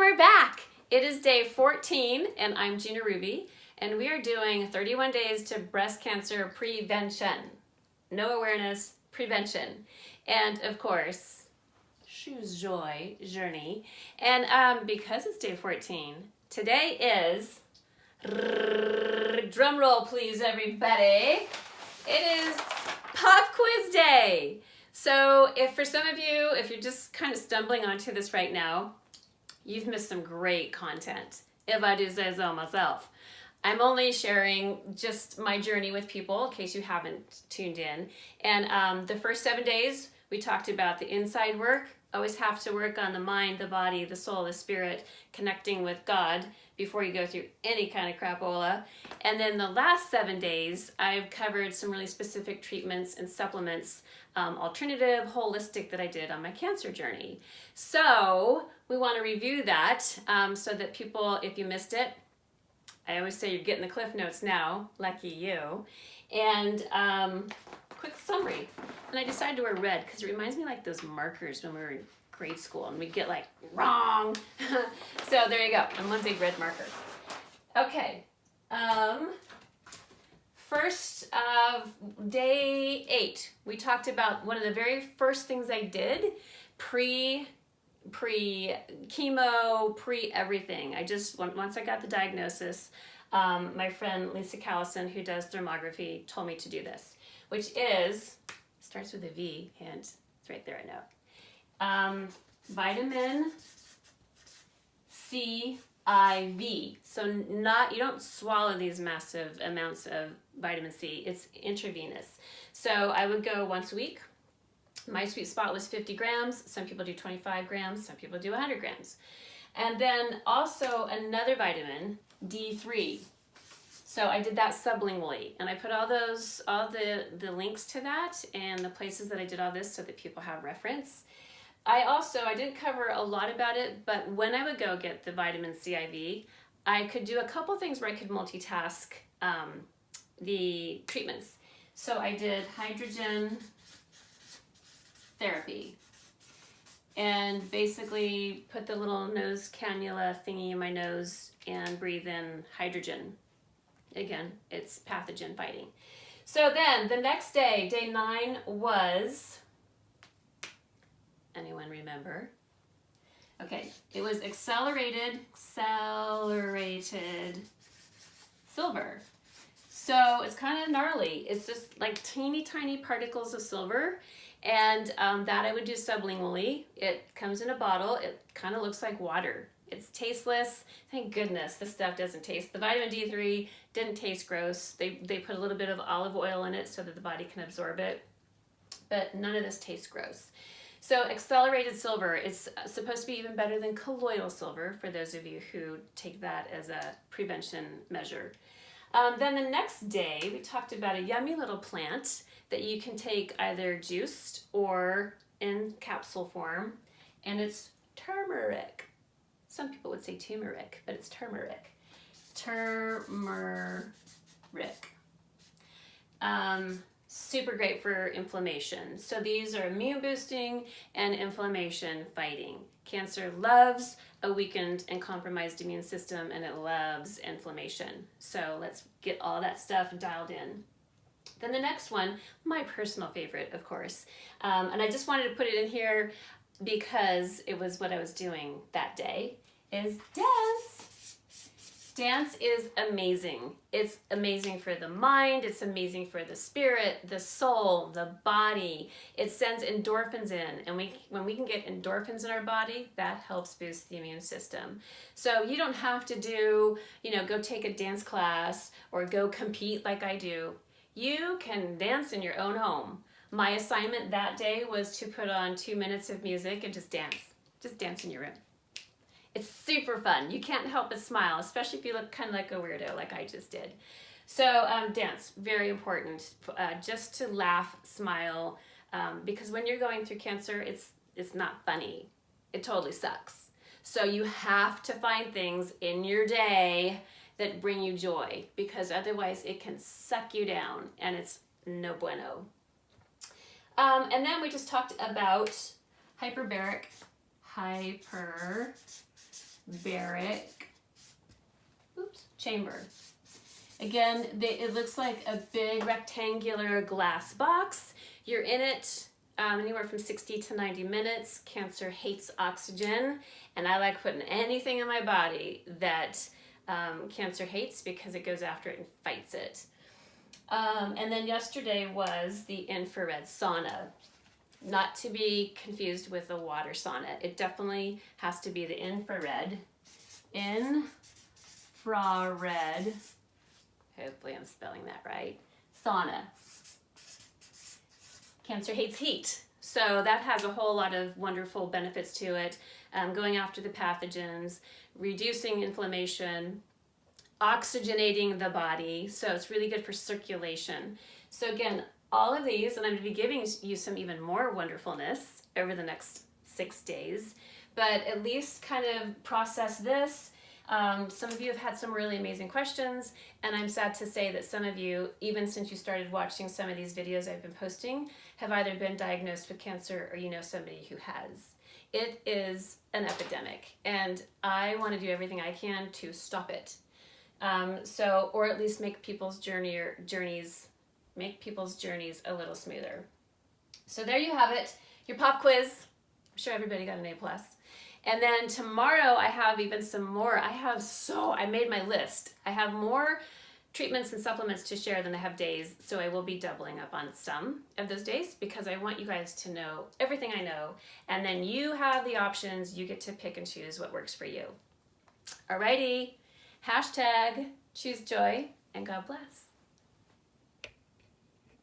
we're back. It is day 14, and I'm Gina Ruby, and we are doing 31 days to breast cancer prevention. No awareness, prevention. And of course, choose joy, journey. And because it's day 14, today is, drum roll please everybody, it is pop quiz day. So if for some of you, if you're just kind of stumbling onto this right now, you've missed some great content, if I do say so myself. I'm only sharing just my journey with people in case you haven't tuned in. And the first 7 days, we talked about the inside work. Always have to work on the mind, the body, the soul, the spirit, connecting with God before you go through any kind of crapola. And then the last 7 days, I've covered some really specific treatments and supplements, alternative, holistic, that I did on my cancer journey. So we want to review that so that people, if you missed it, I always say you're getting the cliff notes now, lucky you. And quick summary. And I decided to wear red because it reminds me like those markers when we were in grade school and we'd get like wrong. So there you go. I'm one big red marker. Okay. First of day 8, we talked about one of the very first things I did pre-chemo, pre-everything. Once I got the diagnosis, my friend Lisa Callison, who does thermography, told me to do this, which is, starts with a V, and it's right there, I know. Vitamin C IV. So you don't swallow these massive amounts of vitamin C, it's intravenous. So I would go once a week. My sweet spot was 50 grams. Some people do 25 grams, some people do 100 grams. And then also another vitamin, D3. So I did that sublingually, and I put all the links to that and the places that I did all this so that people have reference. I didn't cover a lot about it, but when I would go get the vitamin C IV, I could do a couple things where I could multitask the treatments. So I did hydrogen therapy and basically put the little nose cannula thingy in my nose and breathe in hydrogen. Again, it's pathogen fighting. So then the next day, day 9, was, anyone remember? Okay, it was accelerated silver. So it's kind of gnarly. It's just like teeny tiny particles of silver. And that I would do sublingually. It comes in a bottle. It kind of looks like water. It's tasteless. Thank goodness this stuff doesn't taste. The vitamin D3 didn't taste gross. They put a little bit of olive oil in it so that the body can absorb it. But none of this tastes gross. So accelerated silver is supposed to be even better than colloidal silver for those of you who take that as a prevention measure. Then the next day, we talked about a yummy little plant that you can take either juiced or in capsule form, and it's turmeric. Some people would say turmeric, but it's turmeric. Turmeric. Super great for inflammation. So these are immune boosting and inflammation fighting. Cancer loves a weakened and compromised immune system, and it loves inflammation. So let's get all that stuff dialed in. Then the next one, my personal favorite, of course, and I just wanted to put it in here because it was what I was doing that day, is dance. Dance is amazing. It's amazing for the mind, it's amazing for the spirit, the soul, the body. It sends endorphins in, and when we can get endorphins in our body, that helps boost the immune system. So you don't have to go take a dance class or go compete like I do. You can dance in your own home. My assignment that day was to put on 2 minutes of music and just dance. Just dance in your room. It's super fun. You can't help but smile, especially if you look kind of like a weirdo like I just did. So dance, very important. Just to laugh, smile, because when you're going through cancer, it's not funny. It totally sucks. So you have to find things in your day that bring you joy, because otherwise it can suck you down, and it's no bueno. And then we just talked about hyperbaric chamber. Again, it looks like a big rectangular glass box. You're in it anywhere from 60 to 90 minutes. Cancer hates oxygen, and I like putting anything in my body that Cancer hates because it goes after it and fights it. And then yesterday was the infrared sauna. Not to be confused with the water sauna. It definitely has to be the infrared. Infrared. Hopefully I'm spelling that right. Sauna. Cancer hates heat. So that has a whole lot of wonderful benefits to it. Going after the pathogens, reducing inflammation, oxygenating the body. So it's really good for circulation. So again, all of these, and I'm going to be giving you some even more wonderfulness over the next 6 days, but at least kind of process this. Some of you have had some really amazing questions, and I'm sad to say that some of you, even since you started watching some of these videos I've been posting, have either been diagnosed with cancer or you know somebody who has. It is an epidemic, and I want to do everything I can to stop it. Or at least make people's journeys a little smoother. So there you have it, your pop quiz. I'm sure everybody got an A+. And then tomorrow I have even some more. I made my list. I have more treatments and supplements to share than I have days, so I will be doubling up on some of those days because I want you guys to know everything I know, and then you have the options. You get to pick and choose what works for you. Alrighty, #choose joy, and God bless.